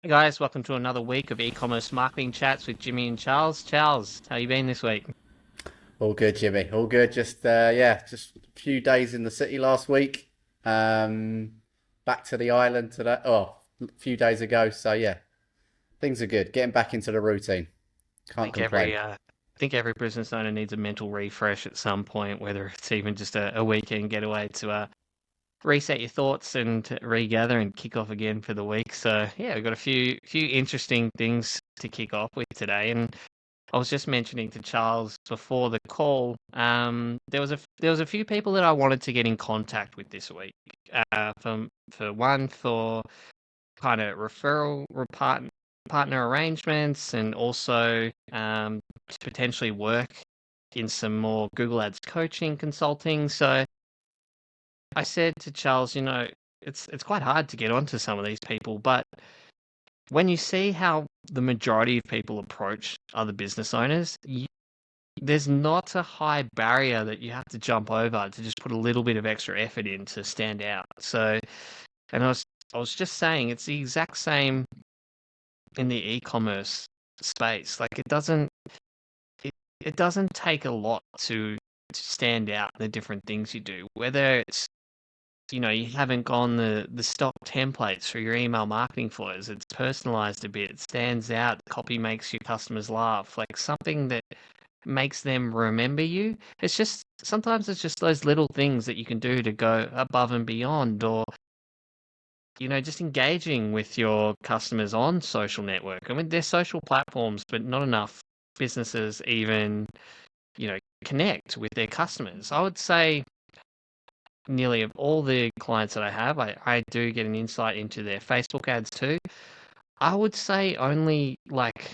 Hey guys, welcome to another week of e-commerce marketing chats with Jimmy and Charles. Charles, how you been this week? All good, Jimmy. All good. Just a few days in the city last week. Um, Back to the island today. Oh, a few days ago. So yeah, things are good. Getting back into the routine. I Can't think complain. every business owner needs a mental refresh at some point, whether it's even just a weekend getaway to reset your thoughts and to regather and kick off again for the week. So yeah, we've got a few interesting things to kick off with today. And I was just mentioning to Charles before the call, there was a few people that I wanted to get in contact with this week. For kind of partner arrangements, and also to potentially work in some more Google Ads coaching consulting. So I said to Charles, it's quite hard to get onto some of these people, but when you see how the majority of people approach other business owners, there's not a high barrier that you have to jump over to just put a little bit of extra effort in to stand out. So, and I was just saying it's the exact same in the e-commerce space. Like it doesn't take a lot to stand out in the different things you do. Whether it's you haven't gone the stock templates for your email marketing flows, it's personalized a bit, it stands out, the copy makes your customers laugh, like something that makes them remember you. It's just sometimes it's just those little things that you can do to go above and beyond, or just engaging with your customers on social network. I mean, there's social platforms, but not enough businesses even, connect with their customers. I would say nearly of all the clients that I have, I do get an insight into their Facebook ads too. I would say only like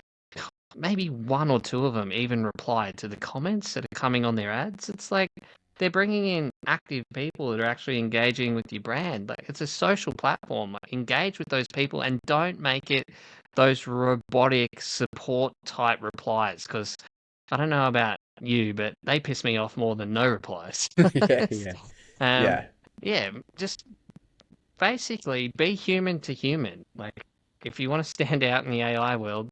maybe one or two of them even reply to the comments that are coming on their ads. It's like they're bringing in active people that are actually engaging with your brand. Like it's a social platform. Like, engage with those people and don't make it those robotic support type replies, because I don't know about you, but they piss me off more than no replies. Yeah, yeah, um, yeah. yeah, just basically be human to human. Like if you want to stand out in the AI world,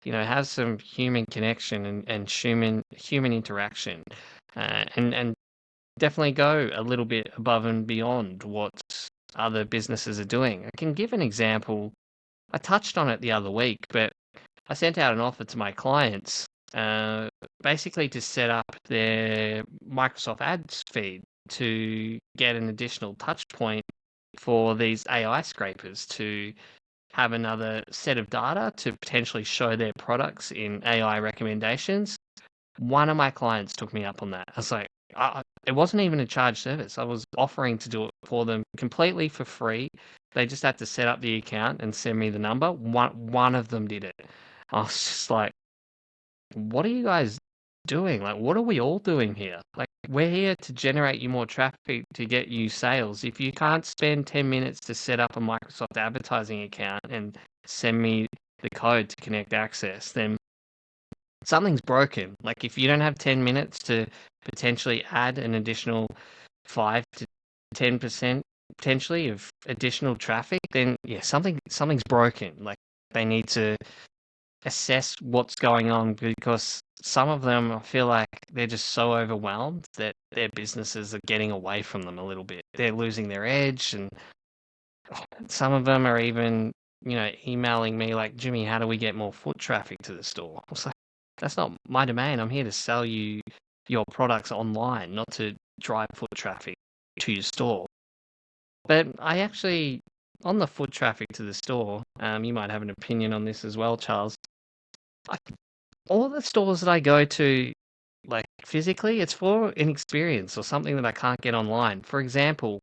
have some human connection and human interaction, and definitely go a little bit above and beyond what other businesses are doing. I can give an example. I touched on it the other week, but I sent out an offer to my clients, uh, basically to set up their Microsoft Ads feed to get an additional touch point for these AI scrapers to have another set of data to potentially show their products in AI recommendations. One of my clients took me up on that. I was like, it wasn't even a charge service. I was offering to do it for them completely for free. They just had to set up the account and send me the number. One of them did it. I was just like, what are you guys doing? Like, what are we all doing here? Like, we're here to generate you more traffic to get you sales. If you can't spend 10 minutes to set up a Microsoft advertising account and send me the code to connect access, then something's broken. Like, if you don't have 10 minutes to potentially add an additional 5 to 10% potentially of additional traffic, then yeah, something's broken. Like, they need to assess what's going on, because some of them I feel like they're just so overwhelmed that their businesses are getting away from them a little bit. They're losing their edge, and some of them are even, emailing me like, Jimmy, how do we get more foot traffic to the store? I was like, that's not my domain. I'm here to sell you your products online, not to drive foot traffic to your store. But I actually, on the foot traffic to the store, you might have an opinion on this as well, Charles. I all the stores that I go to, like physically, it's for an experience or something that I can't get online. For example,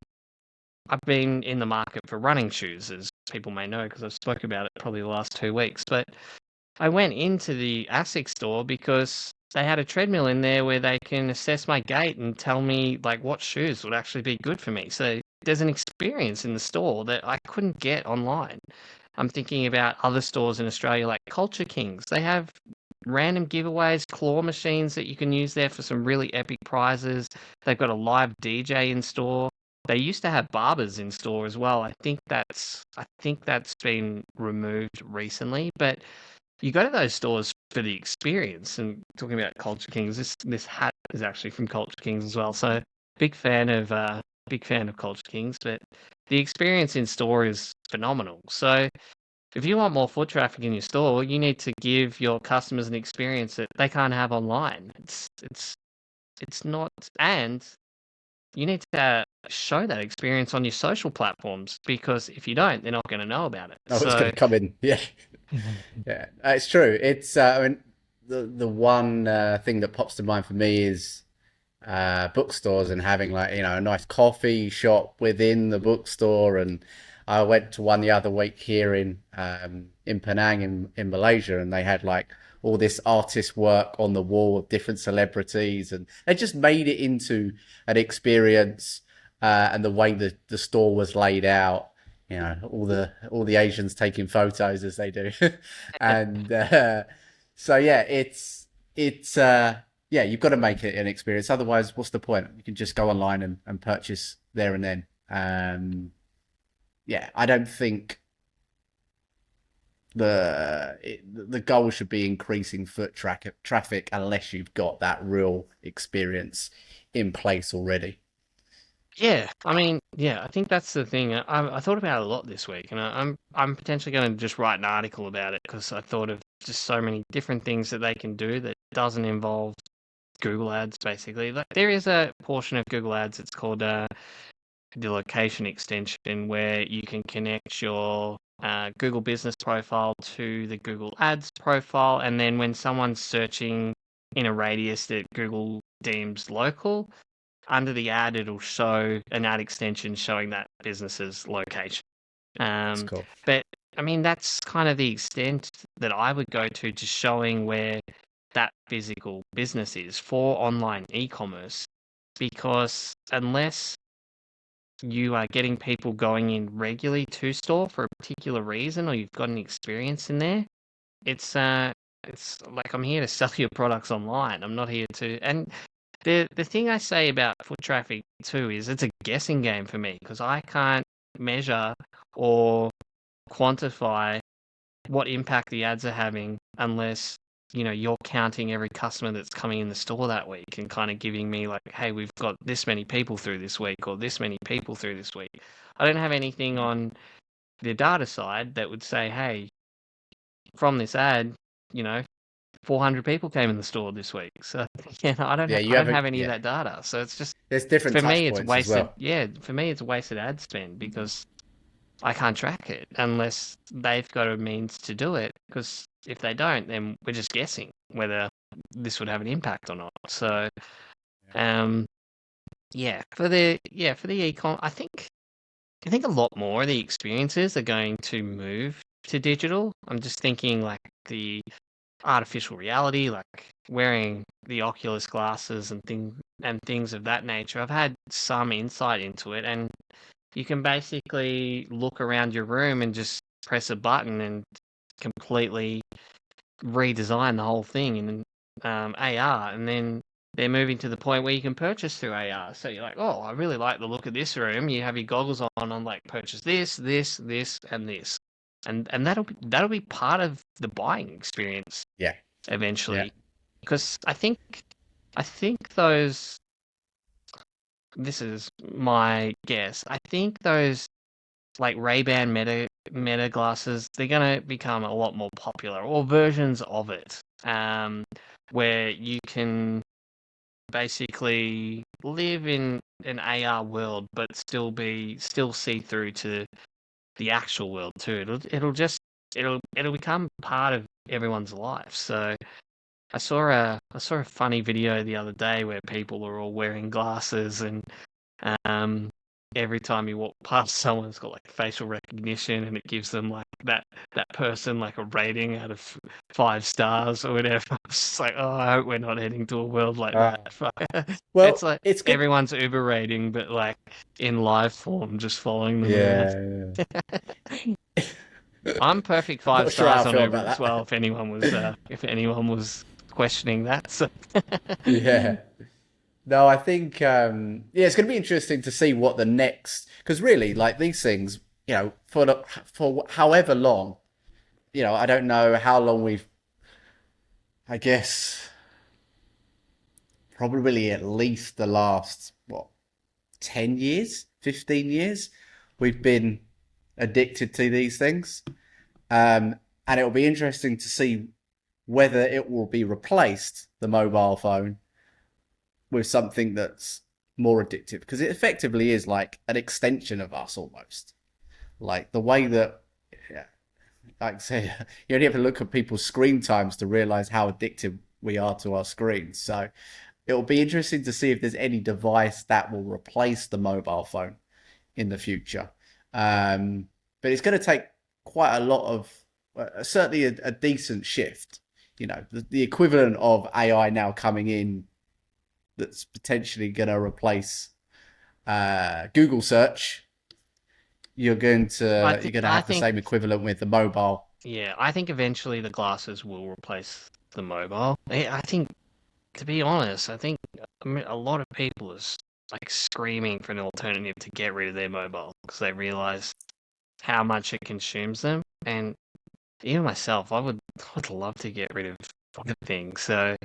I've been in the market for running shoes, as people may know, because I've spoke about it probably the last 2 weeks. But I went into the ASIC store because they had a treadmill in there where they can assess my gait and tell me like what shoes would actually be good for me. So there's an experience in the store that I couldn't get online. I'm thinking about other stores in Australia like Culture Kings. They have random giveaways, claw machines that you can use there for some really epic prizes. They've got a live DJ in store. They used to have barbers in store as well. I think that's been removed recently, but you go to those stores for the experience. And talking about Culture Kings, this hat is actually from Culture Kings as well. So big fan of Culture Kings, but the experience in store is phenomenal. So if you want more foot traffic in your store, you need to give your customers an experience that they can't have online. It's not, and you need to show that experience on your social platforms, because if you don't, they're not going to know about it. Oh, it's going So to come in. Yeah, yeah, it's true. It's I mean, the one thing that pops to mind for me is bookstores and having, like, a nice coffee shop within the bookstore. And I went to one the other week here in Penang in Malaysia, and they had like all this artist work on the wall of different celebrities, and they just made it into an experience. And the way the store was laid out, all the Asians taking photos as they do, and so yeah, it's yeah, you've got to make it an experience. Otherwise, what's the point? You can just go online and purchase there and then. Yeah, I don't think the goal should be increasing traffic unless you've got that real experience in place already. yeah, I mean, yeah, I think that's the thing. I thought about it a lot this week, and I'm potentially going to just write an article about it, because I thought of just so many different things that they can do that doesn't involve Google Ads. Basically, like, there is a portion of Google Ads. It's called the location extension, where you can connect your Google Business profile to the Google Ads profile, and then when someone's searching in a radius that Google deems local, under the ad, it'll show an ad extension showing that business's location. It's Um, cool. but I mean, that's kind of the extent that I would go to showing where that physical business is for online e-commerce, because unless you are getting people going in regularly to store for a particular reason, or you've got an experience in there, it's like, I'm here to sell your products online. I'm not here to. And the thing I say about foot traffic too is it's a guessing game for me, because I can't measure or quantify what impact the ads are having unless you're counting every customer that's coming in the store that week and kind of giving me like, hey, we've got this many people through this week, or this many people through this week. I don't have anything on the data side that would say, hey, from this ad, you know 400 people came in the store this week. So yeah, I don't Yeah, I you don't have a have any of yeah. that data. So it's just, There's different for touch me it's points as wasted. well. Yeah, for me it's wasted ad spend, because I can't track it unless they've got a means to do it. Because if they don't, then we're just guessing whether this would have an impact or not. So um for the econ, I think a lot more of the experiences are going to move to digital. I'm just thinking like the artificial reality, like wearing the Oculus glasses and things of that nature. I've had some insight into it, and you can basically look around your room and just press a button and completely redesign the whole thing in AR. And then they're moving to the point where you can purchase through AR. So you're like, oh, I really like the look of this room. You have your goggles on like, purchase this, this, this, and this, and that'll be part of the buying experience Yeah, yeah, eventually. Because I think those. This is my guess. I think those, like, Ray-Ban Meta glasses, they're gonna become a lot more popular, or versions of it, where you can basically live in an AR world, but still see through to the actual world too. It'll become part of everyone's life. So I saw a funny video the other day where people are all wearing glasses, and um, every time you walk past someone, it's got like facial recognition, and it gives them like that person like a rating out of 5 stars or whatever. It's just like, oh, I hope we're not heading to a world like uh, that. It's well, like it's good. everyone's Uber rating, but like in live form, just following them around. Yeah, I'm perfect I'm five not sure how I stars on feel Uber about as well. that. If anyone was questioning that, so Yeah. No, I think yeah, it's going to be interesting to see what the next, because really, like these things, for however long, I don't know how long we've, I guess, probably at least the last what 10 years, 15 years, we've been addicted to these things, and it'll be interesting to see whether it will be replaced the mobile phone with something that's more addictive because it effectively is like an extension of us almost. Like the way that, yeah, like I say, you only have to look at people's screen times to realize how addicted we are to our screens. So it'll be interesting to see if there's any device that will replace the mobile phone in the future. But it's going to take quite a lot of, certainly a decent shift. The equivalent of AI now coming in that's potentially going to replace Google search. You're going to I have the think, same equivalent with the mobile. yeah, I think eventually the glasses will replace the mobile. I think, to be honest, I mean, a lot of people are like screaming for an alternative to get rid of their mobile because they realize how much it consumes them. And even myself, would love to get rid of the thing. So,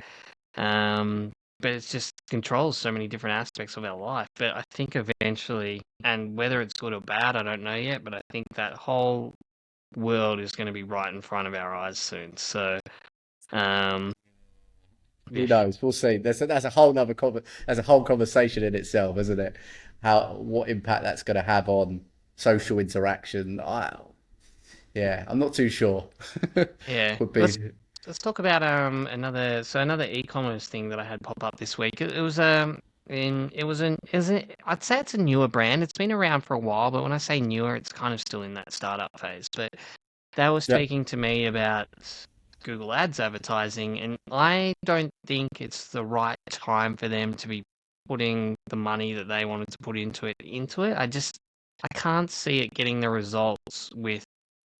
um, but it's just controls so many different aspects of our life. But I think eventually, and whether it's good or bad, I don't know yet. But I think that whole world is going to be right in front of our eyes soon. So, um, Who yeah, knows? We'll see. That's a whole nother that's a whole conversation in itself, isn't it? What impact that's going to have on social interaction. Yeah, I'm not too sure. yeah. Would Let's be let's talk about another e-commerce thing that I had pop up this week. It was I'd say it's a newer brand. It's been around for a while, but when I say newer, it's kind of still in that startup phase. But they were yeah. speaking to me about Google Ads advertising, and I don't think it's the right time for them to be putting the money that they wanted to put into it. I can't see it getting the results with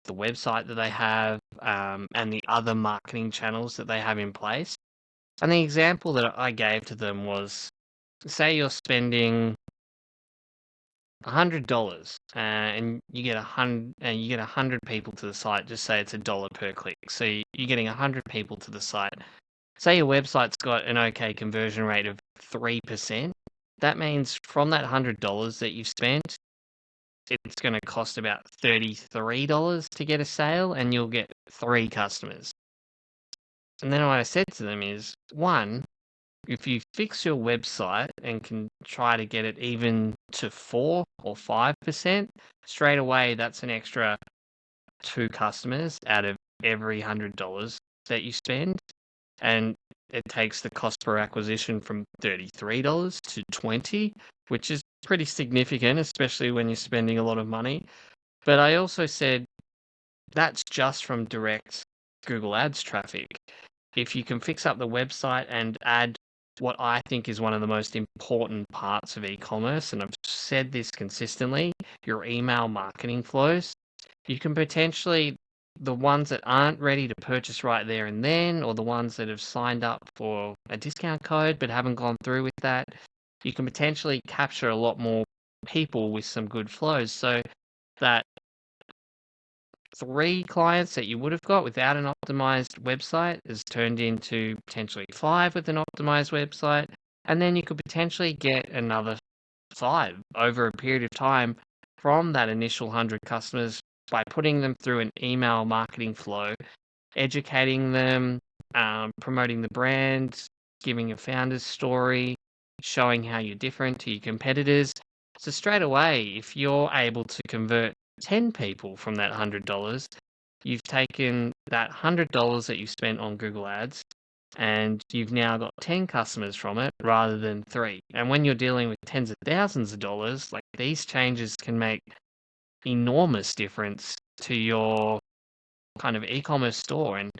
the website that they have, and the other marketing channels that they have in place. And the example that I gave to them was, say you're spending $100, and you get 100 people to the site. Just say it's $1 per click. So you're getting 100 people to the site. Say your website's got an okay conversion rate of 3%. That means from that $100 that you've spent, it's going to cost about $33 to get a sale, and you'll get 3 customers. And then what I said to them is, one, if you fix your website and can try to get it even to 4 or 5%, straight away that's an extra 2 customers out of every $100 that you spend. And it takes the cost per acquisition from $33 to 20, which is pretty significant, especially when you're spending a lot of money. But I also said that's just from direct Google Ads traffic. If you can fix up the website and add what I think is one of the most important parts of e-commerce, and I've said this consistently, your email marketing flows, you can potentially, the ones that aren't ready to purchase right there and then, or the ones that have signed up for a discount code but haven't gone through with that, you can potentially capture a lot more people with some good flows. So that 3 clients that you would have got without an optimized website is turned into potentially 5 with an optimized website. And then you could potentially get another 5 over a period of time from that initial 100 customers by putting them through an email marketing flow, educating them, promoting the brand, giving a founder's story, showing how you're different to your competitors. So straight away, if you're able to convert 10 people from that $100, you've taken that $100 that you spent on Google Ads, and you've now got 10 customers from it rather than 3. And when you're dealing with tens of thousands of dollars, like these changes can make enormous difference to your kind of e-commerce store and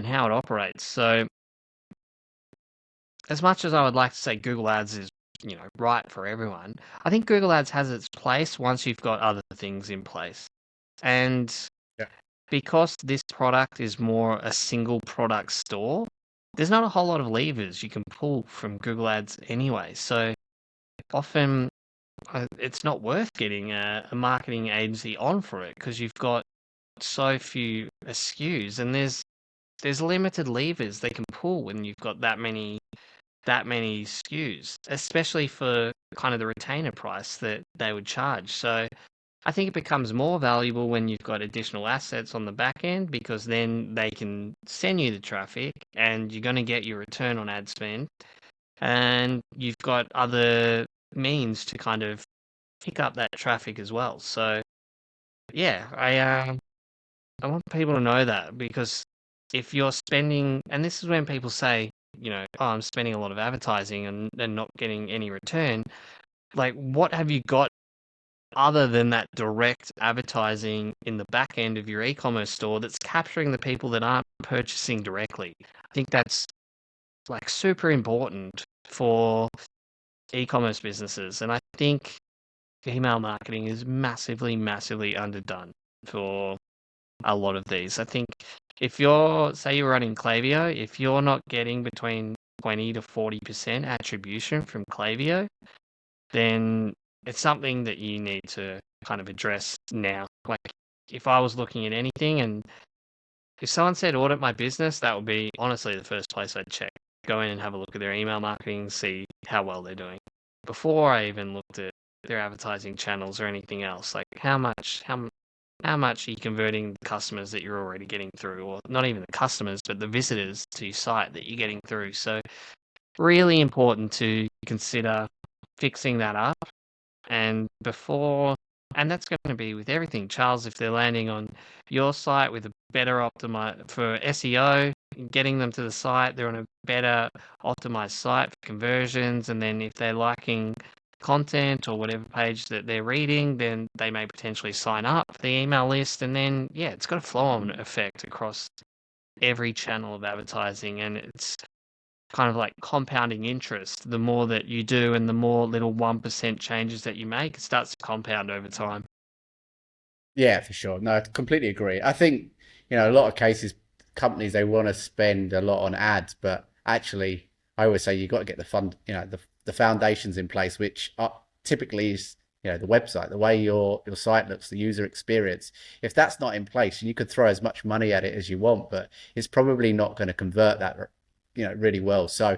how it operates. So as much as I would like to say Google Ads is, right for everyone, I think Google Ads has its place once you've got other things in place. And Yeah. because this product is more a single product store, there's not a whole lot of levers you can pull from Google Ads anyway. So often it's not worth getting a marketing agency on for it because you've got so few SKUs, and there's limited levers they can pull when you've got that many SKUs, especially for kind of the retainer price that they would charge. So I think it becomes more valuable when you've got additional assets on the back end because then they can send you the traffic and you're going to get your return on ad spend, and you've got other means to kind of pick up that traffic as well. So yeah, I want people to know that because if you're spending, and this is when people say, oh, I'm spending a lot of advertising and not getting any return. Like, what have you got other than that direct advertising in the back end of your e-commerce store that's capturing the people that aren't purchasing directly? I think that's like super important for e-commerce businesses. And I think email marketing is massively, massively underdone for a lot of these. I think if say you're running Klaviyo, if you're not getting between 20 to 40% attribution from Klaviyo, then it's something that you need to kind of address now. Like if I was looking at anything and if someone said audit my business, that would be honestly the first place I'd check. Go in and have a look at their email marketing, see how well they're doing. Before I even looked at their advertising channels or anything else, like how much are you converting the customers that you're already getting through, or not even the customers, but the visitors to your site that you're getting through. So really important to consider fixing that up. And that's going to be with everything, Charles. If they're landing on your site with a better optimize for SEO, getting them to the site, they're on a better optimized site for conversions. And then if they're liking content or whatever page that they're reading, then they may potentially sign up for the email list. And then, yeah, it's got a flow-on effect across every channel of advertising. And it's kind of like compounding interest. The more that you do and the more little 1% changes that you make, it starts to compound over time. Yeah, for sure. No, I completely agree. I think, a lot of cases, companies, they want to spend a lot on ads, but actually, I always say you got to get the fund, the foundations in place, which are typically is, the website, the way your site looks, the user experience. If that's not in place, you could throw as much money at it as you want, but it's probably not going to convert that, really well. So,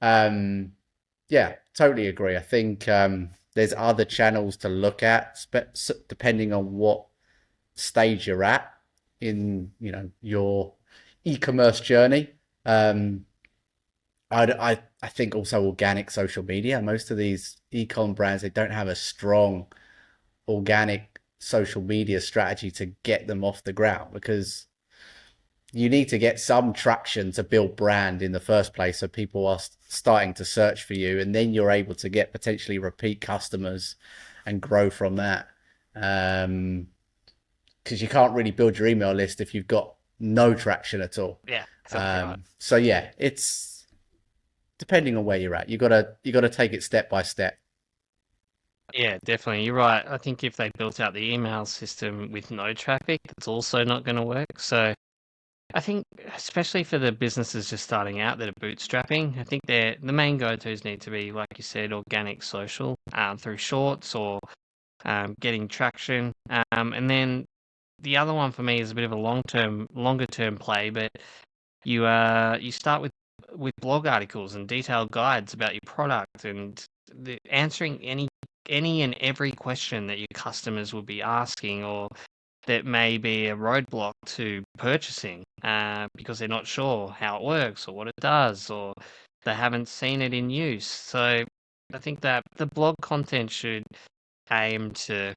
um, yeah, totally agree. I think there's other channels to look at, depending on what stage you're at in your e-commerce journey. I think also organic social media. Most of these e-com brands, they don't have a strong organic social media strategy to get them off the ground because you need to get some traction to build brand in the first place, so people are starting to search for you, and then you're able to get potentially repeat customers and grow from that. Because you can't really build your email list if you've got no traction at all. Yeah, exactly right. So yeah, it's depending on where you're at. You got to take it step by step. Yeah, definitely. You're right. I think if they built out the email system with no traffic, that's also not going to work. So I think, especially for the businesses just starting out that are bootstrapping, I think the main go-tos need to be, like you said, organic social through shorts or getting traction. And then the other one for me is a bit of a longer term play, but you start with blog articles and detailed guides about your product and answering any and every question that your customers would be asking or that may be a roadblock to purchasing because they're not sure how it works or what it does or they haven't seen it in use. So I think that the blog content should aim to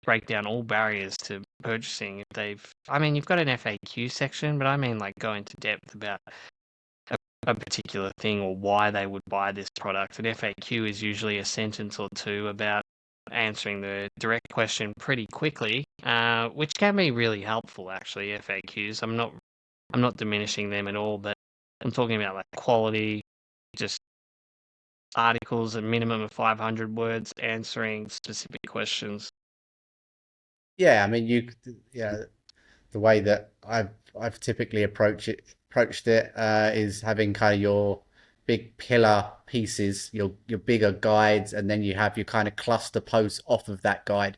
break down all barriers to purchasing. I mean, you've got an FAQ section, but I mean, like, go into depth about a particular thing or why they would buy this product. An FAQ is usually a sentence or two about answering the direct question pretty quickly, which can be really helpful, actually, FAQs. I'm not diminishing them at all, but I'm talking about like quality, just articles, a minimum of 500 words answering specific questions. Yeah, I mean, yeah, the way that I've typically approached it is having kind of your big pillar pieces, your bigger guides, and then you have your kind of cluster posts off of that guide.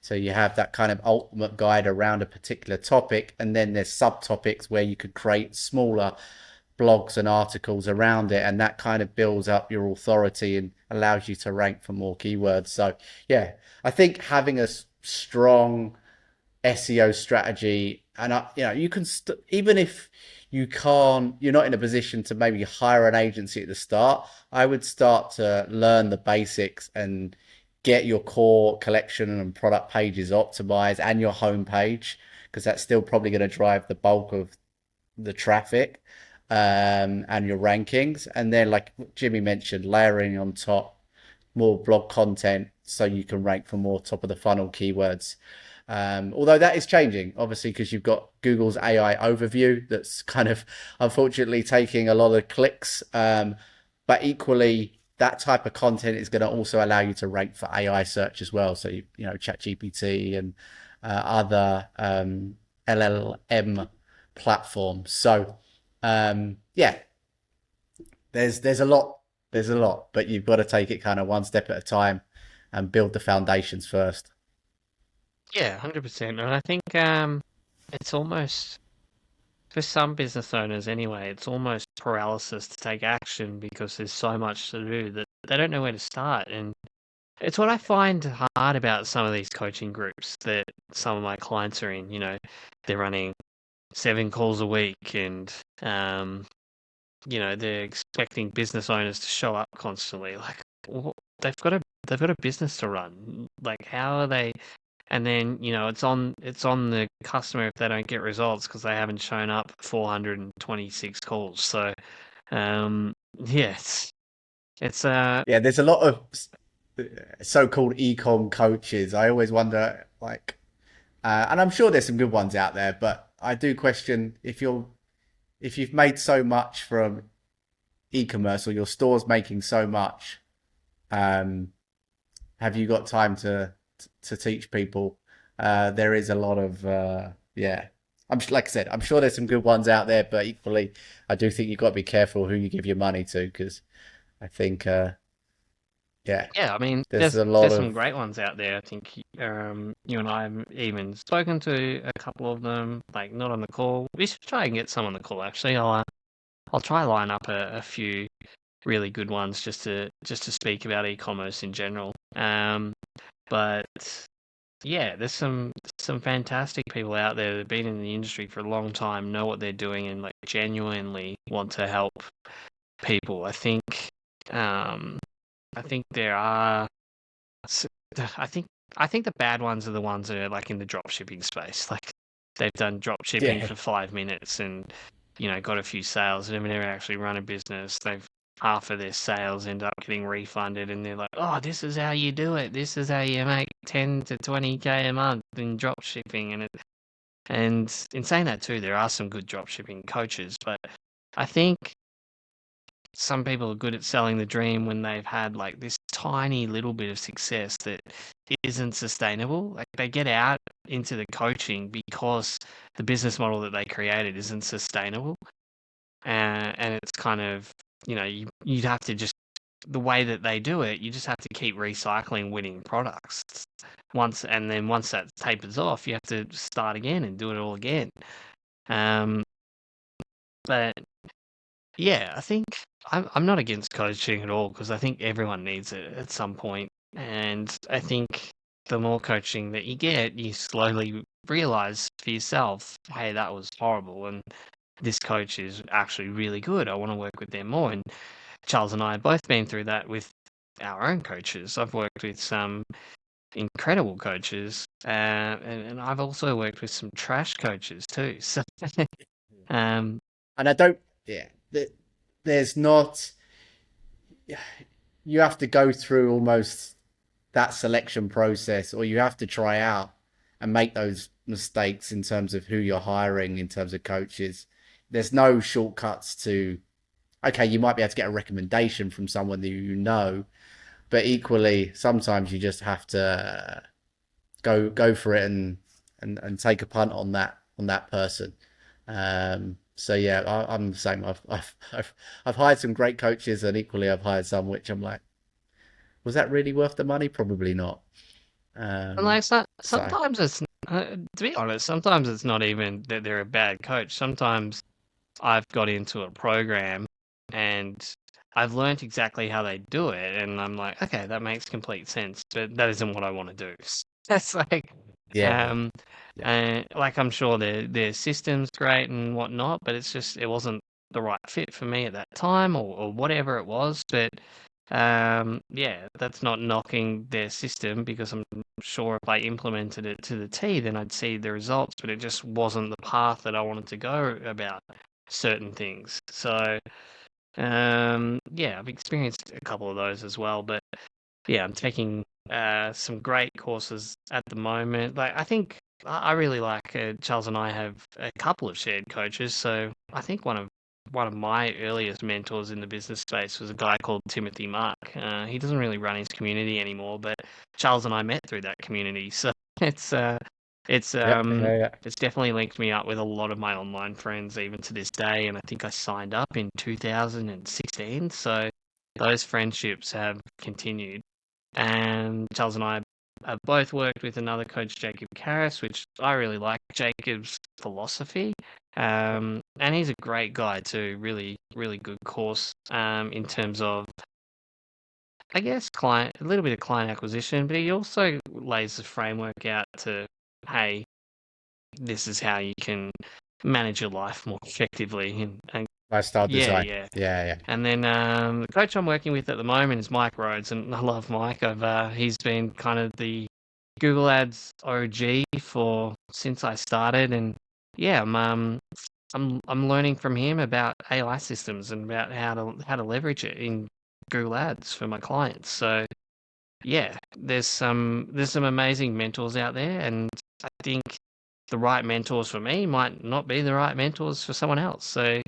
So you have that kind of ultimate guide around a particular topic, and then there's subtopics where you could create smaller blogs and articles around it, and that kind of builds up your authority and allows you to rank for more keywords. So yeah, I think having a strong SEO strategy, and you can even if you're not in a position to maybe hire an agency at the start, I would start to learn the basics and get your core collection and product pages optimized and your homepage, because that's still probably going to drive the bulk of the traffic and your rankings. And then, like Jimmy mentioned, layering on top more blog content so you can rank for more top of the funnel keywords. Although that is changing, obviously, because you've got Google's AI overview that's kind of unfortunately taking a lot of clicks. But equally, that type of content is going to also allow you to rank for AI search as well. So, ChatGPT and other LLM platforms. So, yeah, there's a lot, but you've got to take it kind of one step at a time and build the foundations first. Yeah, 100%. And I think it's almost for some business owners anyway, it's almost paralysis to take action because there's so much to do that they don't know where to start. And it's what I find hard about some of these coaching groups that some of my clients are in. They're running 7 calls a week, and they're expecting business owners to show up constantly. Like, they've got a business to run. Like, how are they? And then, it's on the customer if they don't get results because they haven't shown up 426 calls. So, um, yeah, it's Yeah, there's a lot of so-called ecom coaches. I always wonder, like, and I'm sure there's some good ones out there, but I do question if you've made so much from e-commerce or your store's making so much, um, have you got time to teach people? There is a lot of yeah. Like I said, I'm sure there's some good ones out there, but equally, I do think you've got to be careful who you give your money to, because I think yeah, yeah. I mean, there's there's a lot there's some of great ones out there. I think you and I have even spoken to a couple of them. Like, not on the call. We should try and get some on the call. Actually, I'll try line up a few really good ones just to speak about e-commerce in general. But yeah, there's some fantastic people out there that have been in the industry for a long time, know what they're doing, and like genuinely want to help people. Um, I think there are. s- I think I think the bad ones are the ones that are like in the drop shipping space. Like, they've done drop shipping yeah. for 5 minutes and got a few sales. They've never actually run a business. They've half of their sales end up getting refunded, and they're like, "Oh, this is how you do it. This is how you make 10 to 20K a month in drop shipping." And in saying that too, there are some good drop shipping coaches, but I think some people are good at selling the dream when they've had like this tiny little bit of success that isn't sustainable. Like, they get out into the coaching because the business model that they created isn't sustainable. And it's kind of, you'd have to just, the way that they do it, you just have to keep recycling winning products. And then once that tapers off, you have to start again and do it all again. Um, but yeah, I think I'm not against coaching at all because I think everyone needs it at some point. And I think the more coaching that you get, you slowly realize for yourself, hey, that was horrible. And this coach is actually really good. I want to work with them more. And Charles and I have both been through that with our own coaches. I've worked with some incredible coaches, and I've also worked with some trash coaches too. So, um, And I don't, yeah, there's not, you have to go through almost that selection process, or you have to try out and make those mistakes in terms of who you're hiring, in terms of coaches. There's no shortcuts to, okay, you might be able to get a recommendation from someone that you know, but equally, sometimes you just have to go for it and take a punt on that person. So yeah, I'm the same. I've hired some great coaches, and equally I've hired some which I'm like, was that really worth the money? Probably not. And Um, like so, so sometimes it's to be honest, sometimes it's not even that they're a bad coach. Sometimes I've got into a program and I've learnt exactly how they do it, and I'm like, okay, that makes complete sense, but that isn't what I want to do. That's like, yeah, um, yeah, and like I'm sure their system's great and whatnot, but it's just it wasn't the right fit for me at that time, or whatever it was. But yeah, that's not knocking their system because I'm sure if I implemented it to the T, then I'd see the results, but it just wasn't the path that I wanted to go about certain things. So, yeah, I've experienced a couple of those as well. But yeah, I'm taking some great courses at the moment. Like I think I really like Charles and I have a couple of shared coaches. So I think one of my earliest mentors in the business space was a guy called Timothy Mark. He doesn't really run his community anymore, but Charles and I met through that community. So it's uh, it's yep, um yeah, yeah. it's definitely linked me up with a lot of my online friends even to this day. And I think I signed up in 2016. So those friendships have continued. And Charles and I have both worked with another coach, Jacob Karras, which I really like Jacob's philosophy. And he's a great guy too, really, really good course in terms of, I guess, a little bit of client acquisition, but he also lays the framework out to, hey, this is how you can manage your life more effectively. And Lifestyle yeah, design. yeah. Yeah, yeah. And then the coach I'm working with at the moment is Mike Rhodes, and I love Mike. He's been kind of the Google Ads OG for since I started, and yeah, I'm learning from him about AI systems and about how to leverage it in Google Ads for my clients. So yeah, there's some amazing mentors out there, and I think the right mentors for me might not be the right mentors for someone else. So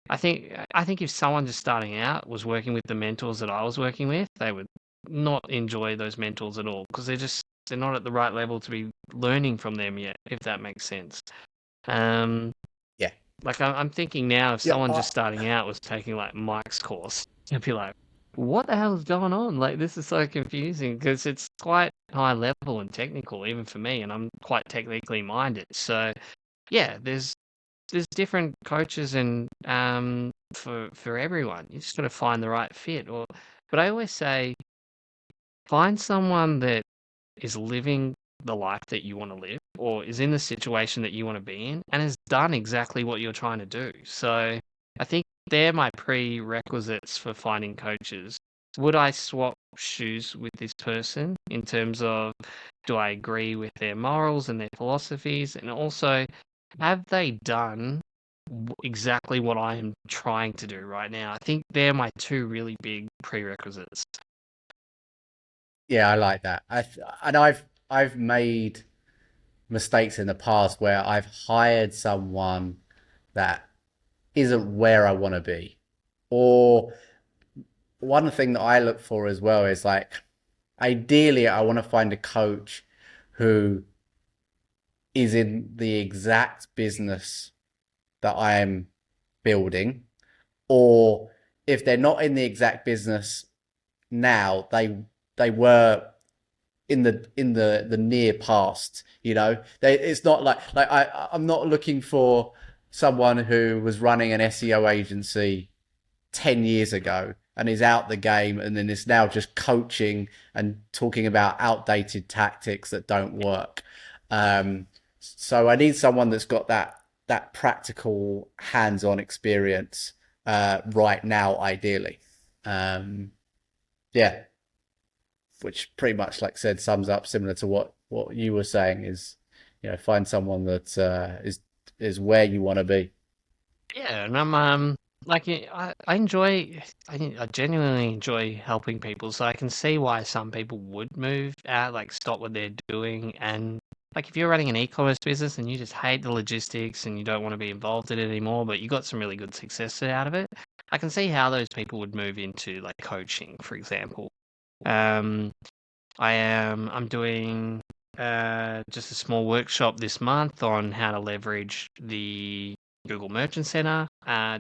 I think if someone just starting out was working with the mentors that I was working with, they would not enjoy those mentors at all because they're not at the right level to be learning from them yet, if that makes sense. Um, Yeah. like I'm thinking now, if Yeah, someone just starting out was taking like Mike's course, they'd be like, "What the hell is going on? Like this is so confusing because it's quite high level and technical, even for me, and I'm quite technically minded." So yeah, there's different coaches and for everyone. You just got to find the right fit. But I always say find someone that is living the life that you want to live or is in the situation that you want to be in and has done exactly what you're trying to do. So I think they're my prerequisites for finding coaches. Would I swap shoes with this person in terms of do I agree with their morals and their philosophies? And also, have they done exactly what I am trying to do right now? I think they're my two really big prerequisites. yeah, I like that. And I've made mistakes in the past where I've hired someone that isn't where I want to be. Or one thing that I look for as well is like, ideally, I want to find a coach who is in the exact business that I am building, or if they're not in the exact business now, they were in the near past. It's not like I'm not looking for someone who was running an SEO agency 10 years ago and is out the game and then is now just coaching and talking about outdated tactics that don't work. So I need someone that's got that practical hands-on experience right now, ideally. Um, yeah, which pretty much, like I said, sums up similar to what you were saying is, find someone that is where you want to be. Yeah, and I'm like I enjoy I genuinely enjoy helping people, so I can see why some people would move out, like stop what they're doing, and like if you're running an e-commerce business and you just hate the logistics and you don't want to be involved in it anymore, but you got some really good success out of it, I can see how those people would move into like coaching, for example. Um, I'm doing just a small workshop this month on how to leverage the Google Merchant Center,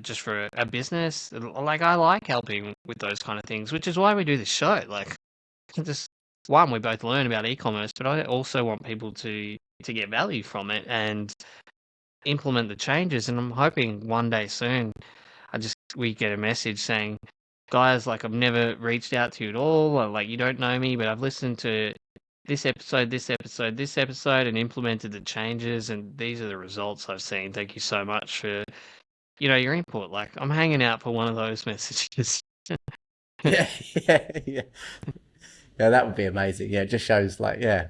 just for a business. Like, I like helping with those kind of things, which is why we do this show. Like, just one, we both learn about e-commerce, but I also want people to get value from it and implement the changes. And I'm hoping one day soon, we get a message saying, guys, like, I've never reached out to you at all, or like, you don't know me, but I've listened to this episode, and implemented the changes, and these are the results I've seen. Thank you so much for, your input. Like, I'm hanging out for one of those messages. Yeah, yeah, yeah. Yeah, that would be amazing. Yeah, it just shows like, yeah,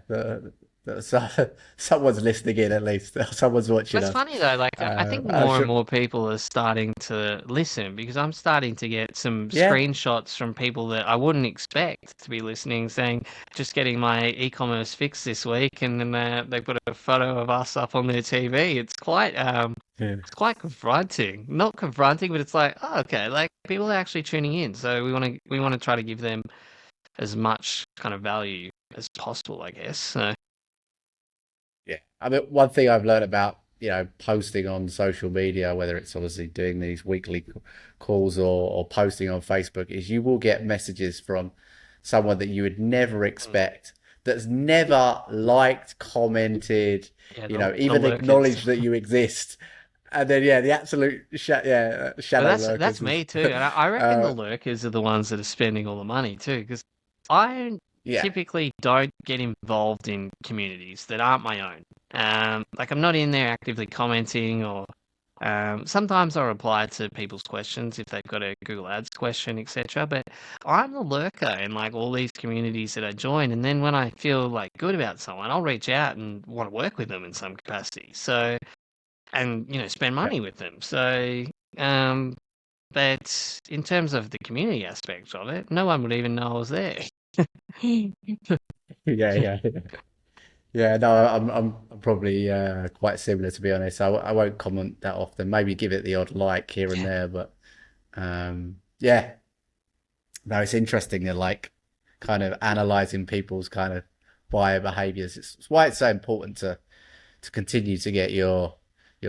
someone's listening in at least. Someone's watching It's us. funny though, like, I think I'm more and sure. more people are starting to listen, because I'm starting to get some Yeah, screenshots from people that I wouldn't expect to be listening, saying, just getting my e-commerce fix this week, and then they put a photo of us up on their TV. yeah, It's quite confronting. Not confronting, but it's like, oh, okay, like, people are actually tuning in, so we want to try to give them as much kind of value as possible, I guess. So, yeah. I mean, one thing I've learned about, posting on social media, whether it's obviously doing these weekly calls or posting on Facebook, is you will get messages from someone that you would never expect, that's never liked, commented, yeah, the even lurkers. acknowledged that you exist. And then, yeah, the absolute But shadow that's lurkers is, me too, and I reckon the uh, lurkers are the ones that are spending all the money too, because I yeah, typically don't get involved in communities that aren't my own. Like, I'm not in there actively commenting, or sometimes I reply to people's questions if they've got a Google Ads question, etc. But I'm the lurker in, like, all these communities that I join, and then when I feel like good about someone, I'll reach out and want to work with them in some capacity. So, and spend yeah, money with them. So, um, but in terms of the community aspect of it, no one would even know I was there. yeah, yeah. Yeah, no, I'm probably quite similar, to be honest. I won't comment that often. Maybe give it the odd like here and there, but yeah, no, it's interesting. They're like kind of analyzing people's kind of buyer behaviors. It's why it's so important to continue to get your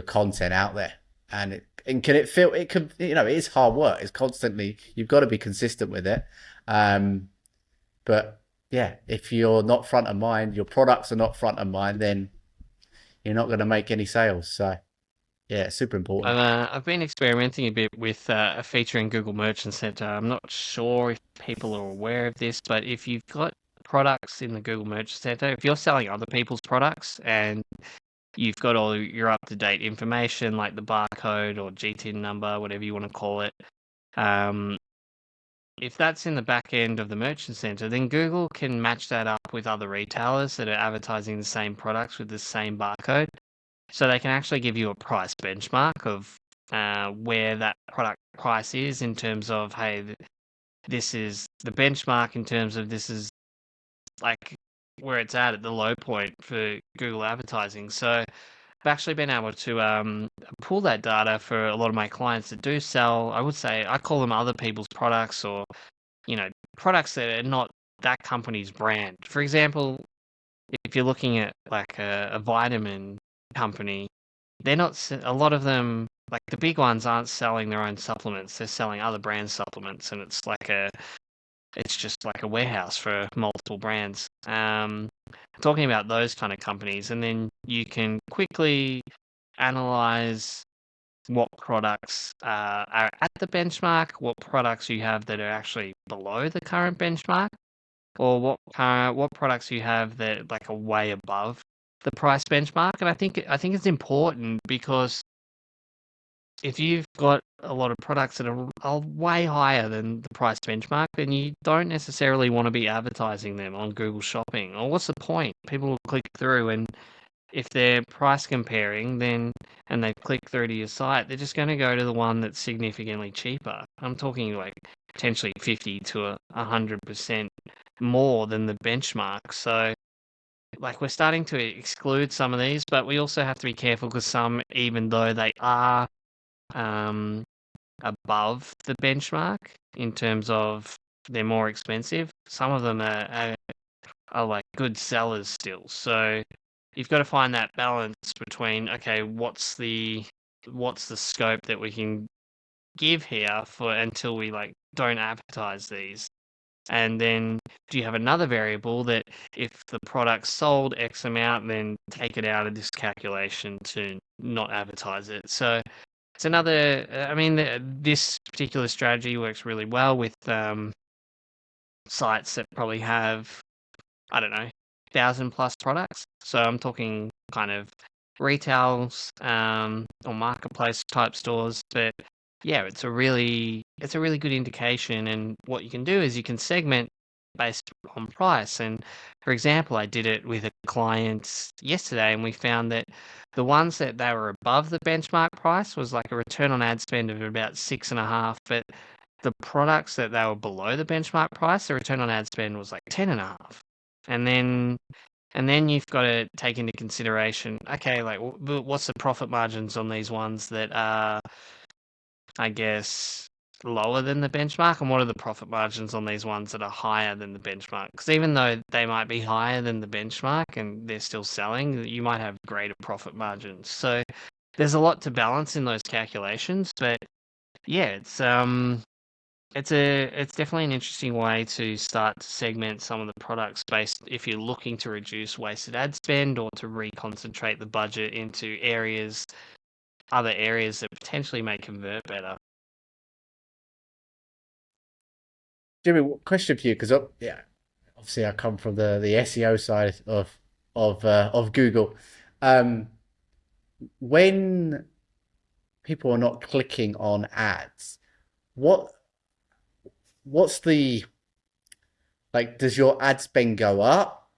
content out there. And can it feel it can it is hard work. It's constantly you've got to be consistent with it. Um, but yeah, if you're not front of mind, your products are not front of mind, then you're not going to make any sales. So yeah, it's super important. I've been experimenting a bit with a feature in Google Merchant Center. I'm not sure if people are aware of this, but if you've got products in the Google Merchant Center, if you're selling other people's products and you've got all your up-to-date information, like the barcode or GTIN number, whatever you want to call it, um, if that's in the back end of the Merchant Center, then Google can match that up with other retailers that are advertising the same products with the same barcode. So they can actually give you a price benchmark of where that product price is, in terms of, hey, this is the benchmark, in terms of this is, like, where it's at the low point for Google advertising. So I've actually been able to pull that data for a lot of my clients that do sell, I would say, I call them other people's products, or you know, products that are not that company's brand. For example, if you're looking at, like, a vitamin company, they're not, a lot of them, like the big ones, aren't selling their own supplements. They're selling other brand supplements, and it's just like a warehouse for multiple brands. Talking about those kind of companies, and then you can quickly analyze what products are at the benchmark, what products you have that are actually below the current benchmark, or what products you have that, like, are way above the price benchmark. And I think it's important, because if you've got a lot of products that are way higher than the price benchmark, then you don't necessarily want to be advertising them on Google Shopping. Or what's the point? People will click through, and if they're price comparing, then, and they click through to your site, they're just going to go to the one that's significantly cheaper. I'm talking, like, potentially 50 to 100% more than the benchmark. So, like, we're starting to exclude some of these, but we also have to be careful, because some, even though they are um, above the benchmark in terms of they're more expensive, some of them are like good sellers still. So you've got to find that balance between, okay, what's the what's the scope that we can give here for until we like don't advertise these? And then do you have another variable that if the product's sold X amount, then take it out of this calculation to not advertise it? So it's another, I mean, this particular strategy works really well with sites that probably have, I don't know, 1,000+ products. So I'm talking kind of retails or marketplace type stores. But yeah, it's a really good indication. And what you can do is you can segment based on price. And for example, I did it with a client yesterday, and we found that the ones that they were above the benchmark price was like a return on ad spend of about 6.5, but the products that they were below the benchmark price, the return on ad spend was like 10.5. And then you've got to take into consideration, okay, like what's the profit margins on these ones that are, I guess, lower than the benchmark, and what are the profit margins on these ones that are higher than the benchmark? Because even though they might be higher than the benchmark and they're still selling, you might have greater profit margins. So there's a lot to balance in those calculations, but yeah, it's definitely an interesting way to start to segment some of the products based if you're looking to reduce wasted ad spend or to reconcentrate the budget into other areas that potentially may convert better. Jimmy, question for you, because yeah, obviously I come from the SEO side of Google. Um, when people are not clicking on ads, what what's the like? Does your ad spend go up?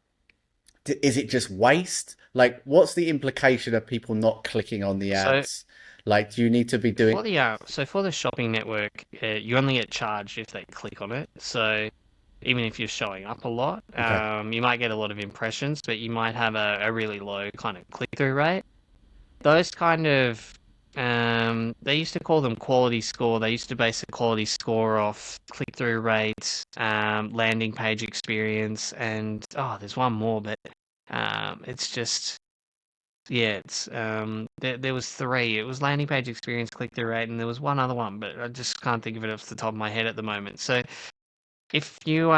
Is it just waste? Like, what's the implication of people not clicking on the So ads? Like, do you need to be doing? for the shopping network, you only get charged if they click on it. So even if you're showing up a lot, Okay, you might get a lot of impressions, but you might have a really low kind of click-through rate. Those kind of they used to call them quality score. They used to base a quality score off click-through rate, landing page experience, and there's one more, but it's just yeah, it's there was three. It was landing page experience, click-through rate, and there was one other one, but I just can't think of it off the top of my head at the moment. So if you're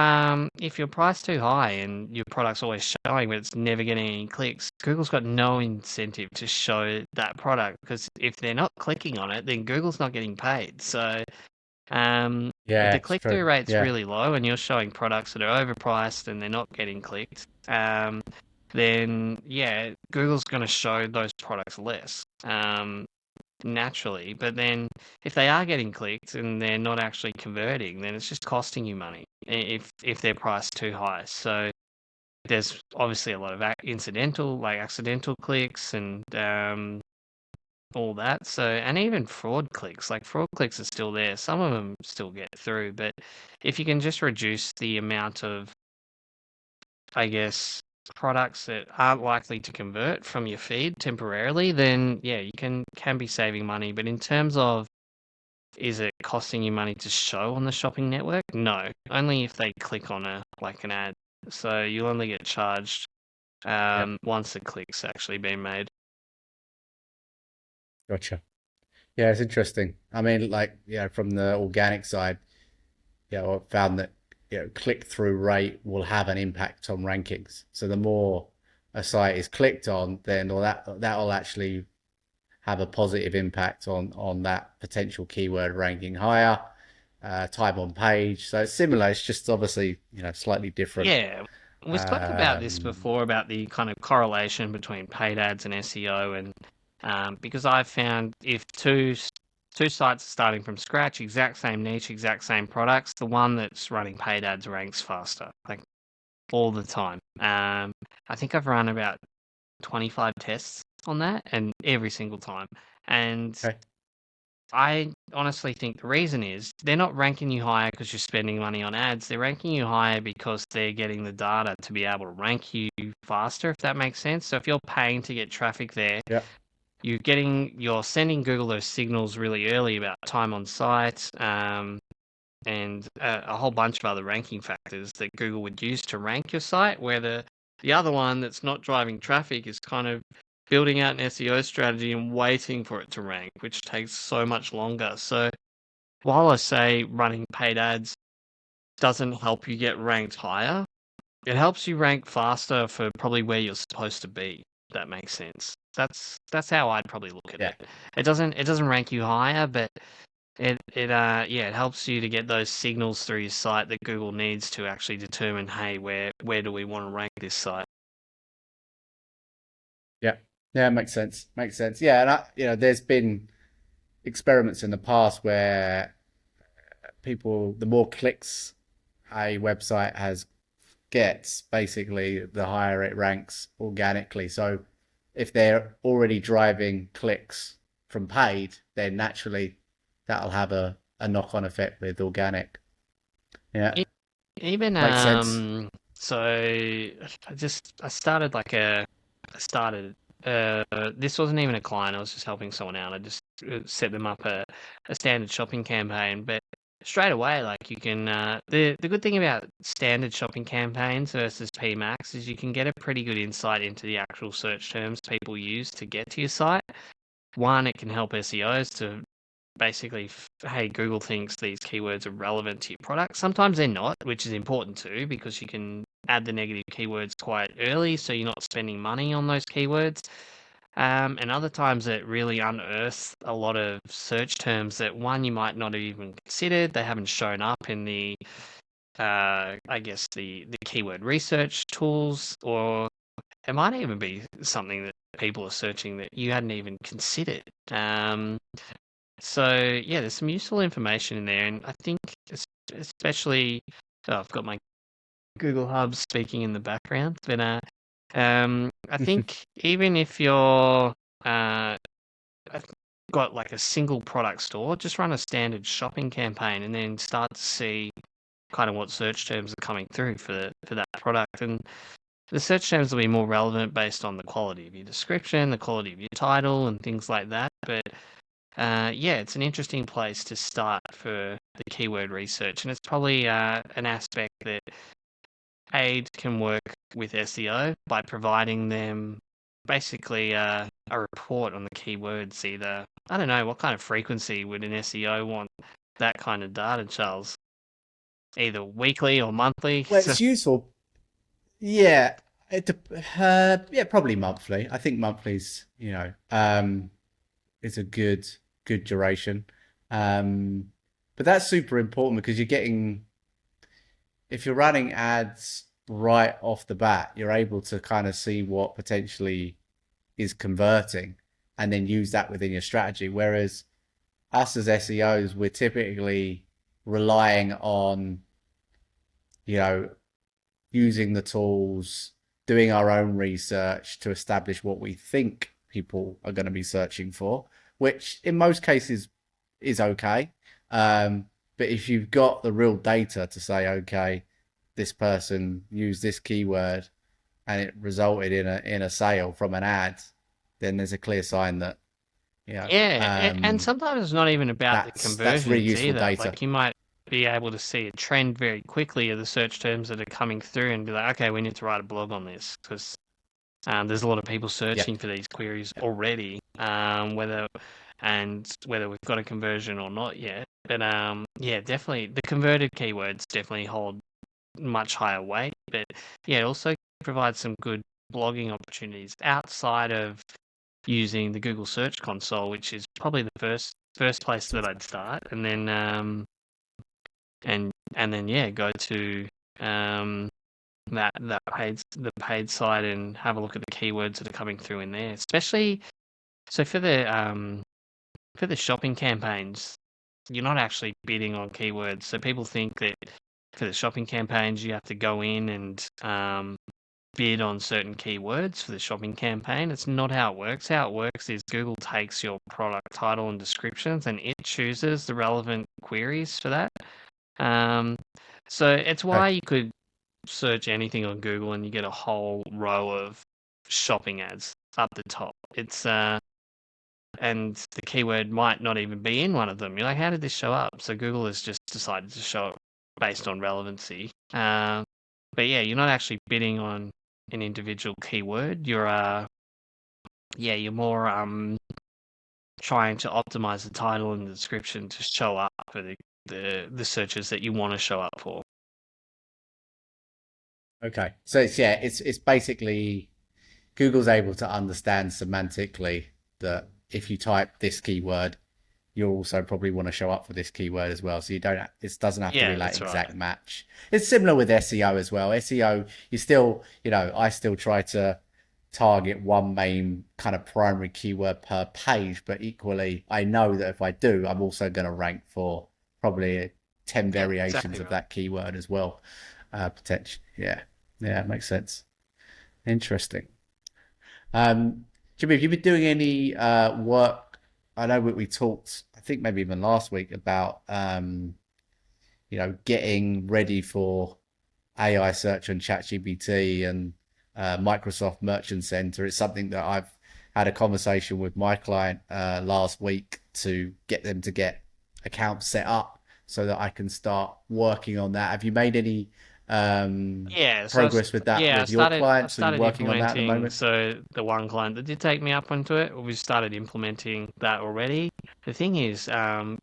priced too high and your product's always showing but it's never getting any clicks, Google's got no incentive to show that product, because if they're not clicking on it, then Google's not getting paid. So if yeah, the it's true. click-through rate's Yeah, really low and you're showing products that are overpriced and they're not getting clicked, then yeah, Google's going to show those products less. Naturally. But then if they are getting clicked and they're not actually converting, then it's just costing you money if they're priced too high. So there's obviously a lot of accidental clicks and all that. So, and even fraud clicks are still there. Some of them still get through, but if you can just reduce the amount of, I guess, products that aren't likely to convert from your feed temporarily, then yeah, you can be saving money. But in terms of, is it costing you money to show on the shopping network? No, only if they click on an ad. So you'll only get charged yeah, once the click's actually been made. gotcha. Yeah, it's interesting. I mean, like, from the organic side, I found that click through rate will have an impact on rankings. So the more a site is clicked on, then all that will actually have a positive impact on that potential keyword ranking higher, time on page. So it's similar. It's just obviously slightly different. Yeah, we spoke about this Um, before about the kind of correlation between paid ads and SEO, and because I've found if two sites are starting from scratch, exact same niche, exact same products, the one that's running paid ads ranks faster, like all the time. I think I've run about 25 tests on that, and every single time. And okay. I honestly think the reason is they're not ranking you higher because you're spending money on ads. They're ranking you higher because they're getting the data to be able to rank you faster, if that makes sense. So if you're paying to get traffic there, Yeah. you're sending Google those signals really early about time on site, and a whole bunch of other ranking factors that Google would use to rank your site, where the other one that's not driving traffic is kind of building out an SEO strategy and waiting for it to rank, which takes so much longer. So while I say running paid ads doesn't help you get ranked higher, it helps you rank faster for probably where you're supposed to be. If that makes sense. That's how I'd probably look at Yeah. it. It doesn't rank you higher, but it helps you to get those signals through your site that Google needs to actually determine, hey, where do we want to rank this site? Yeah. Yeah, makes sense. Makes sense. Yeah, and there's been experiments in the past where people, the more clicks a website has gets, basically, the higher it ranks organically. So if they're already driving clicks from paid, then naturally that'll have a knock-on effect with organic. Yeah, E- Even makes sense. so I started I started this wasn't even a client. I was just helping someone out. I just set them up a standard shopping campaign, but straight away, like you can the good thing about standard shopping campaigns versus PMax is you can get a pretty good insight into the actual search terms people use to get to your site. One, it can help SEOs to basically, hey, Google thinks these keywords are relevant to your product. Sometimes they're not, which is important too, because you can add the negative keywords quite early, so you're not spending money on those keywords. And other times it really unearths a lot of search terms that one you might not have even considered. They haven't shown up in the, I guess the keyword research tools, or it might even be something that people are searching that you hadn't even considered. So yeah, there's some useful information in there, and I think especially, I've got my Google Hub speaking in the background, but I think even if you're uh, got like a single product store, just run a standard shopping campaign, and then start to see kind of what search terms are coming through for that product, and the search terms will be more relevant based on the quality of your description, the quality of your title, and things like that. But yeah, it's an interesting place to start for the keyword research, and it's probably an aspect that Aid can work with SEO by providing them basically a report on the keywords. Either, I don't know, what kind of frequency would an SEO want that kind of data, Charles? Either weekly or monthly. Well, So it's useful. Yeah, yeah, probably monthly. I think monthly's, is a good duration. Um, but that's super important because if you're running ads right off the bat, you're able to kind of see what potentially is converting and then use that within your strategy. Whereas us as SEOs, we're typically relying on, you know, using the tools, doing our own research to establish what we think people are going to be searching for, which in most cases is okay. But if you've got the real data to say, okay, this person used this keyword and it resulted in a sale from an ad, then there's a clear sign that you know yeah, and sometimes it's not even about the that's really conversions useful either. data. Like you might be able to see a trend very quickly of the search terms that are coming through and be like, okay, we need to write a blog on this because there's a lot of people Yeah, searching for these queries yeah. already, whether we've got a conversion or not yet. But yeah, definitely the converted keywords definitely hold much higher weight. But yeah, it also provides some good blogging opportunities outside of using the Google Search Console, which is probably the first place that I'd start, and then yeah, go to the paid site and have a look at the keywords that are coming through in there. Especially so for the shopping campaigns, you're not actually bidding on keywords. So people think that for the shopping campaigns you have to go in and bid on certain keywords for the shopping campaign. It's not how it works. How it works is Google takes your product title and descriptions and it chooses the relevant queries for that. Um, so it's Okay. why you could search anything on Google and you get a whole row of shopping ads up the top. It's and the keyword might not even be in one of them. You're like, how did this show up? So Google has just decided to show it based on relevancy. But yeah, you're not actually bidding on an individual keyword. You're yeah, you're more trying to optimize the title and the description to show up for the searches that you want to show up for. Okay. So it's basically Google's able to understand semantically that if you type this keyword, you'll also probably want to show up for this keyword as well. So you don't, it doesn't have to be Yeah, like that's right. exact match. It's similar with SEO as well. SEO, you still, I still try to target one main kind of primary keyword per page, but equally, I know that if I do, I'm also going to rank for probably 10 Yeah, variations exactly of right. that keyword as well. Potentially. Yeah. Yeah, it makes sense. Interesting. Jimmy, have you been doing any work? I know we talked, I think maybe even last week about getting ready for AI search on ChatGPT and Microsoft Merchant Center. It's something that I've had a conversation with my client last week to get them to get accounts set up so that I can start working on that. Have you made any Yeah, progress with that yeah, with your I clients? Are you started working on that at the implementing. moment? So the one client that did take me up onto it, we started implementing that already. The thing is,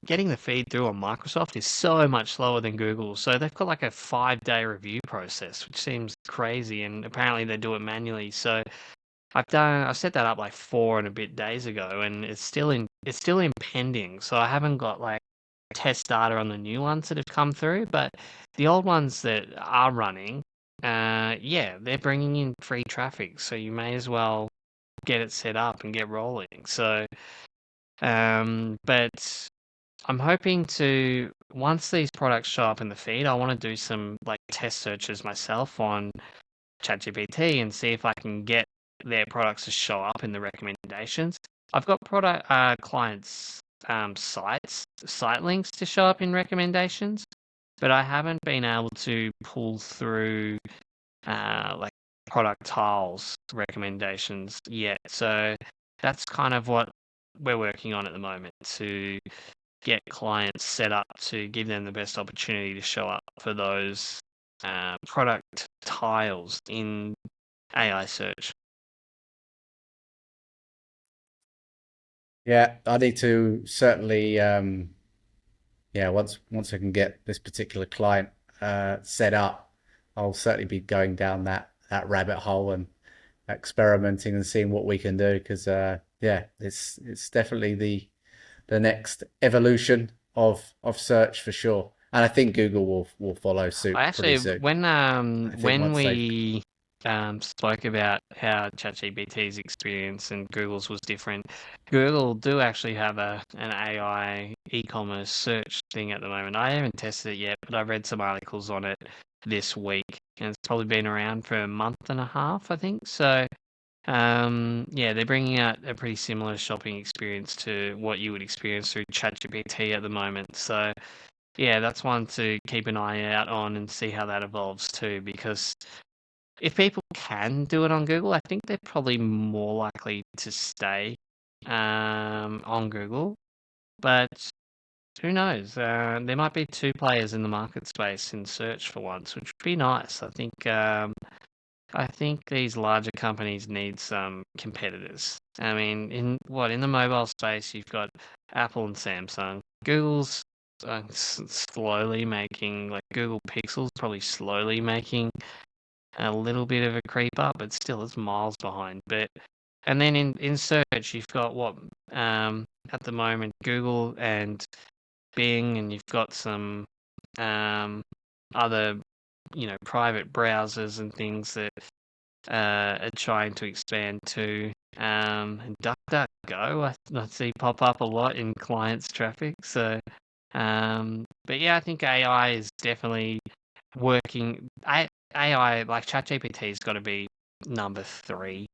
getting the feed through on Microsoft is so much slower than Google. So they've got like a 5-day review process, which seems crazy, and apparently they do it manually. So I set that up like 4 and a bit days ago, and it's still in pending. So I haven't got like test data on the new ones that have come through, but the old ones that are running, yeah, they're bringing in free traffic, so you may as well get it set up and get rolling. So, but I'm hoping to once these products show up in the feed, I want to do some like test searches myself on ChatGPT and see if I can get their products to show up in the recommendations. I've got product clients site links to show up in recommendations, but I haven't been able to pull through like product tiles recommendations yet. So that's kind of what we're working on at the moment to get clients set up to give them the best opportunity to show up for those product tiles in AI search. Yeah, I need to certainly, yeah, once I can get this particular client set up, I'll certainly be going down that rabbit hole and experimenting and seeing what we can do because yeah, it's definitely the next evolution of search for sure. And I think Google will follow I suit pretty actually, soon. I think when once they've we spoke about how ChatGPT's experience and Google's was different, Google do actually have an AI e-commerce search thing at the moment. I haven't tested it yet, but I read some articles on it this week, and it's probably been around for a month and a half, I think. So, yeah, they're bringing out a pretty similar shopping experience to what you would experience through ChatGPT at the moment. So. Yeah, that's one to keep an eye out on and see how that evolves too. Because if people can do it on Google, I think they're probably more likely to stay on Google. But who knows? There might be two players in the market space in search for once, which would be nice. I think these larger companies need some competitors. I mean, in the mobile space, you've got Apple and Samsung. Google's slowly making, like Google Pixel's probably slowly making a little bit of a creep up, but still it's miles behind. But and then in search, you've got what at the moment Google and Bing, and you've got some other private browsers and things that are trying to expand to. And DuckDuckGo, I see pop up a lot in clients' traffic. So, but yeah, I think AI is definitely working. AI, like ChatGPT's got to be number 3,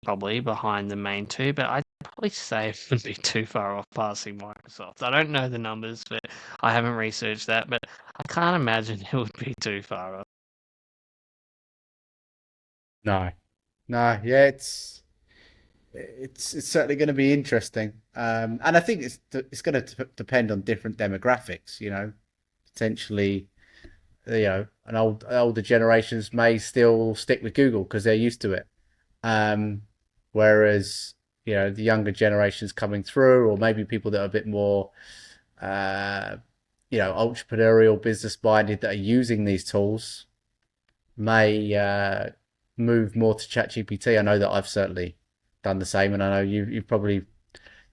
probably behind the main two, but I'd probably say it wouldn't be too far off passing Microsoft. I don't know the numbers, but I haven't researched that, but I can't imagine it would be too far off. no, no, yeah, it's certainly going to be interesting. And I think it's going to depend on different demographics. Potentially, an older generations may still stick with Google because they're used to it. Um, Whereas the younger generations coming through, or maybe people that are a bit more uh, entrepreneurial, business minded that are using these tools may move more to ChatGPT. I know that I've certainly done the same, and I know you've probably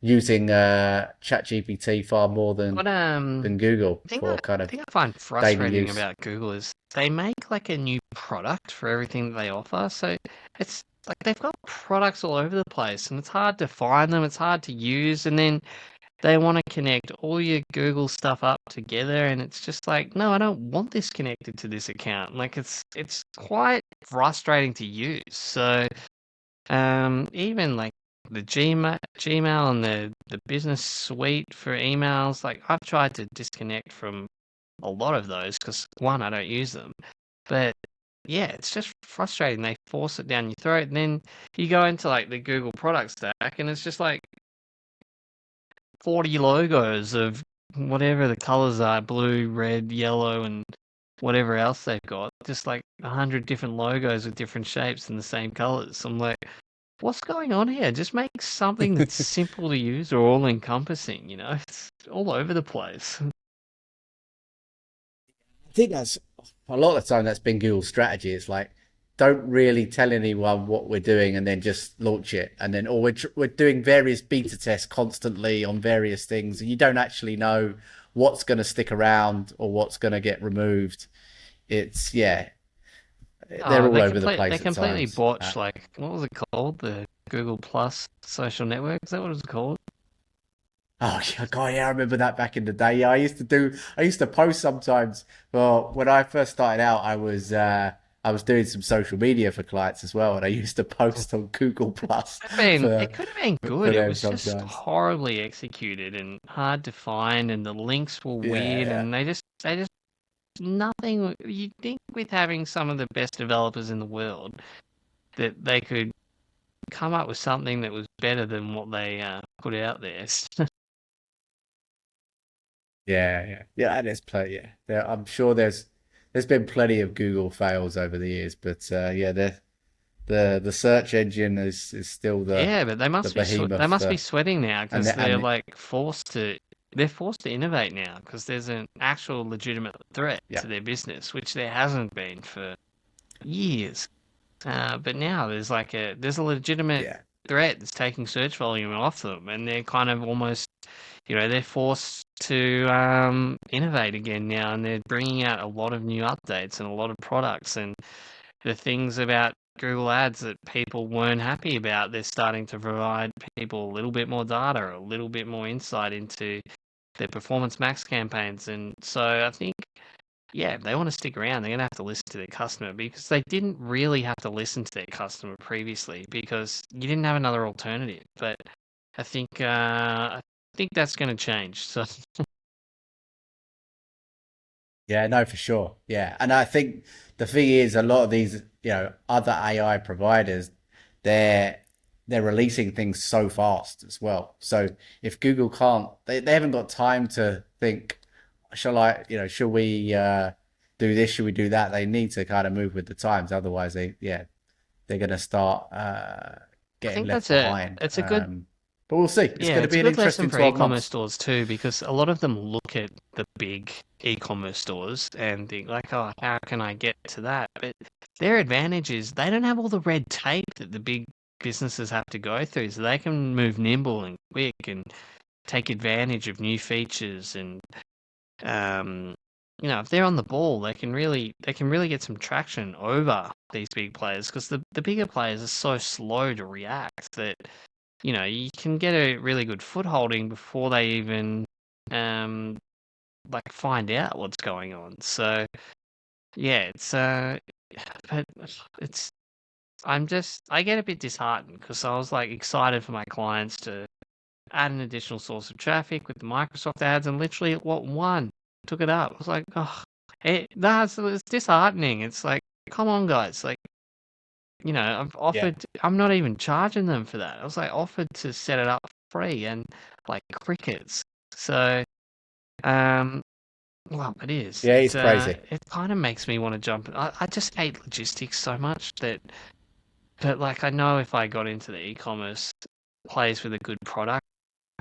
using ChatGPT far more But than Google for kind the of thing I find daily frustrating use. about Google is they make like a new product for everything that they offer. So it's like they've got products all over the place, and it's hard to find them. It's hard to use, and then they want to connect all your Google stuff up together, and it's just like, no, I don't want this connected to this account. Like it's quite frustrating to use. So even like the Gmail and the business suite for emails, like I've tried to disconnect from a lot of those because one, I don't use them, but yeah, it's just frustrating. They force it down your throat, and then you go into like the Google product stack, and it's just like 40 logos of whatever the colors are, blue, red, yellow, and whatever else they've got. Just like 100 different logos with different shapes and the same colors. I'm like, what's going on here? Just make something that's simple to use or all encompassing, you know? It's all over the place. I think that's a lot of the time that's been Google's strategy. It's like don't really tell anyone what we're doing and then just launch it, and then or we're doing various beta tests constantly on various things, and you don't actually know what's going to stick around or what's going to get removed. It's they're Oh, all over the they place at completely times. botched like what was it called? The Google Plus social network? Is that what it was called? Oh yeah, God, yeah, I remember that back in the day. Yeah, I used to post sometimes. Well, when I first started out, I was doing some social media for clients as well, and I used to post on Google Plus It could have been for good. It them was just sometimes. horribly executed and hard to find, and the links were Yeah, weird, yeah, and they just nothing. You'd think with having some of the best developers in the world that they could come up with something that was better than what they put out there. yeah. And there's plenty. Yeah, I'm sure there's been plenty of Google fails over the years, but yeah, the search engine is still Yeah, but the they behemoth, must be sweating now and because the, and they're forced to innovate now because there's an actual legitimate threat yeah, to their business, which there hasn't been for years. But now there's a legitimate yeah, threat that's taking search volume off them, and they're kind of almost, they're forced to innovate again now, and they're bringing out a lot of new updates and a lot of products, and the things about Google Ads that people weren't happy about, they're starting to provide people a little bit more data, a little bit more insight into their Performance Max campaigns, and so I think yeah, if they want to stick around, they're going to have to listen to their customer because they didn't really have to listen to their customer previously because you didn't have another alternative. But I think that's going to change. So yeah. No, for sure. Yeah, and I think the thing is, a lot of these, other AI providers, they're they're releasing things so fast as well. So if Google can't, they haven't got time to think, shall we do this? Should we do that? They need to kind of move with the times. Otherwise, they're going to start I getting think left behind. it's a good But we'll see. It's yeah, going to it's be a an good lesson interesting for 12 e-commerce months. stores too because a lot of them look at the big e-commerce stores and think like, oh, how can I get to that? But their advantage is they don't have all the red tape that the big businesses have to go through, so they can move nimble and quick and take advantage of new features and um, if they're on the ball, they can really get some traction over these big players because the bigger players are so slow to react that you can get a really good footholding before they even um like find out what's going on. So yeah, but it's I get a bit disheartened because I was like excited for my clients to add an additional source of traffic with the Microsoft ads, and literally what one took it up. I was like, oh, it's disheartening. It's like, come on, guys, like I've Yeah. offered. I'm not even charging them for that. I was like offered to set it up for free and like crickets. So um, well, it is. Yeah, it's crazy. It kind of makes me want to jump. I just hate logistics so much that like I know if I got into the e-commerce plays with a good product,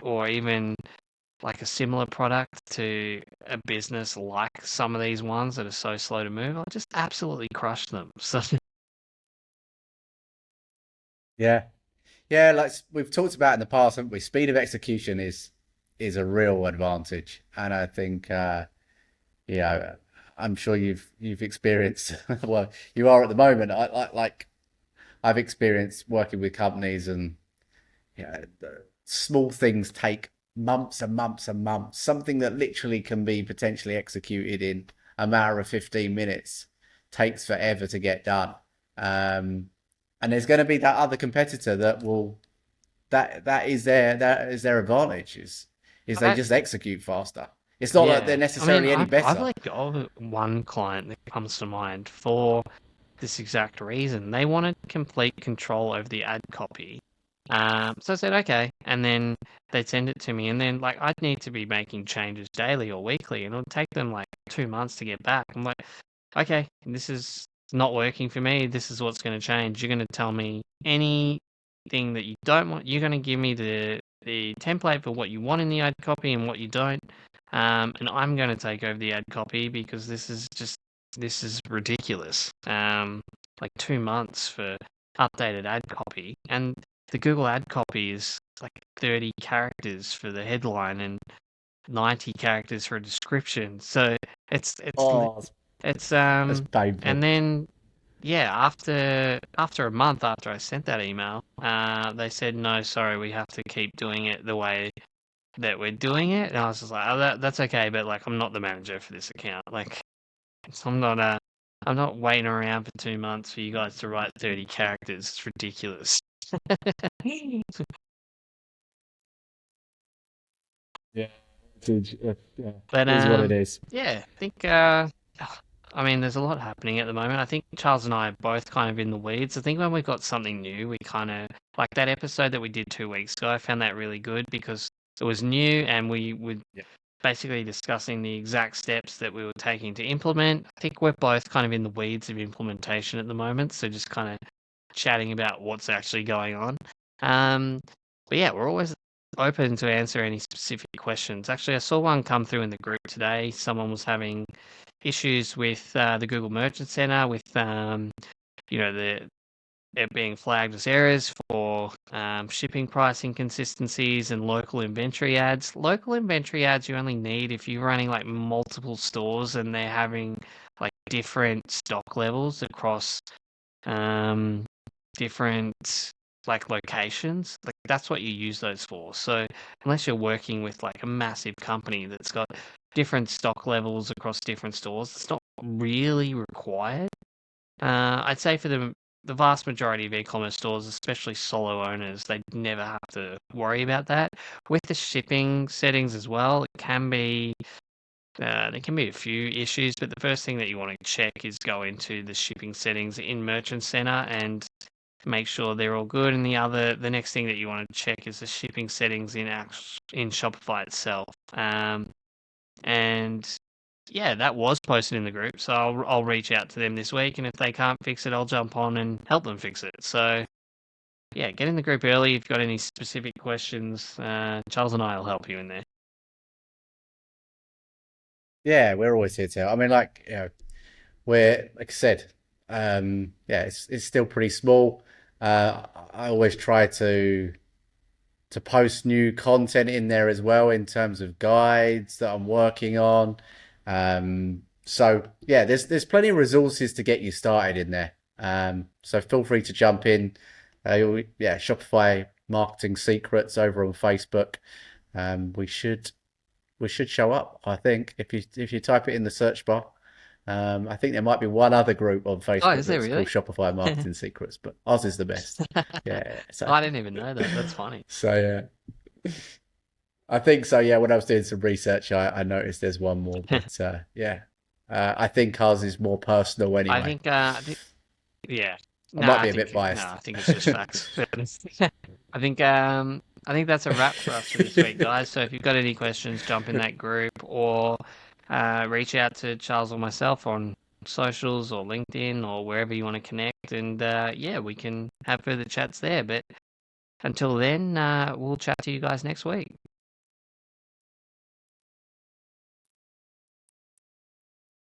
or even like a similar product to a business like some of these ones that are so slow to move, I'll just absolutely crush them. So Yeah. Yeah, like we've talked about in the past, haven't we? Speed of execution is a real advantage. And I think yeah, I'm sure you've experienced well, you are at the moment. Like I've experienced working with companies, and small things take months and months and months. Something that literally can be potentially executed in a matter of 15 minutes takes forever to get done. Um, and there's going to be that other competitor that will that is their advantage is they I, just execute faster. It's not that they're yeah, I mean, necessarily any I've better. let go of one client that comes to mind for this exact reason. They wanted complete control over the ad copy. So I said, okay. And then they'd send it to me. And then, like, I'd need to be making changes daily or weekly. And it would take them, like, 2 months to get back. I'm like, okay, this is not working for me. This is what's going to change. You're going to tell me anything that you don't want. You're going to give me the template for what you want in the ad copy and what you don't. And I'm going to take over the ad copy because this is ridiculous. Like 2 months for updated ad copy, and the Google ad copy is like 30 characters for the headline and 90 characters for a description. So it's it's li- Oh, it's that's and painful. then yeah, after a month after I sent that email, they said no, sorry, we have to keep doing it the way that we're doing it. And I was just like, oh, that's okay, but like I'm not the manager for this account. Like so I'm not waiting around for 2 months for you guys to write 30 characters. It's ridiculous. Yeah, yeah, But it is what it is. yeah, I think I mean there's a lot happening at the moment. I think Charles and I are both kind of in the weeds. I think when we've got something new, we kind of like that episode that we did 2 weeks ago. I found that really good because it was new and we would Yeah. basically discussing the exact steps that we were taking to implement. I think we're both kind of in the weeds of implementation at the moment, so just kind of chatting about what's actually going on. Um, but yeah, we're always open to answer any specific questions. Actually, I saw one come through in the group today. Someone was having issues with the Google Merchant Center with the it being flagged as errors for shipping price inconsistencies and local inventory ads. Local inventory ads you only need if you're running like multiple stores and they're having like different stock levels across um, different like locations. Like that's what you use those for. So unless you're working with like a massive company that's got different stock levels across different stores, it's not really required. I'd say for the vast majority of e-commerce stores, especially solo owners, they never have to worry about that. With the shipping settings as well, it can be there can be a few issues, but the first thing that you want to check is go into the shipping settings in Merchant Center and make sure they're all good. And the next thing that you want to check is the shipping settings in Shopify itself. And yeah, that was posted in the group, so I'll reach out to them this week, and if they can't fix it, I'll jump on and help them fix it. So yeah, get in the group early if you've got any specific questions. Charles and I will help you in there. Yeah, we're always here to help. I mean, like, we're like I said, yeah, it's still pretty small. I always try to post new content in there as well in terms of guides that I'm working on. So yeah, there's plenty of resources to get you started in there. So feel free to jump in. Yeah, Shopify Marketing Secrets over on Facebook. We should show up. I think if you type it in the search bar. I think there might be one other group on Oh, Facebook is there that's called really? Shopify Marketing Secrets, but ours is the best. Yeah, I didn't even know that. That's funny. so I think so. Yeah, when I was doing some research, I noticed there's one more, but yeah, I think ours is more personal I anyway. think yeah. I No, might be a bit biased. I think it's just facts. I think that's a wrap for us for this week, guys. So if you've got any questions, jump in that group or reach out to Charles or myself on socials or LinkedIn or wherever you want to connect. And yeah, we can have further chats there. But Until then, we'll chat to you guys next week.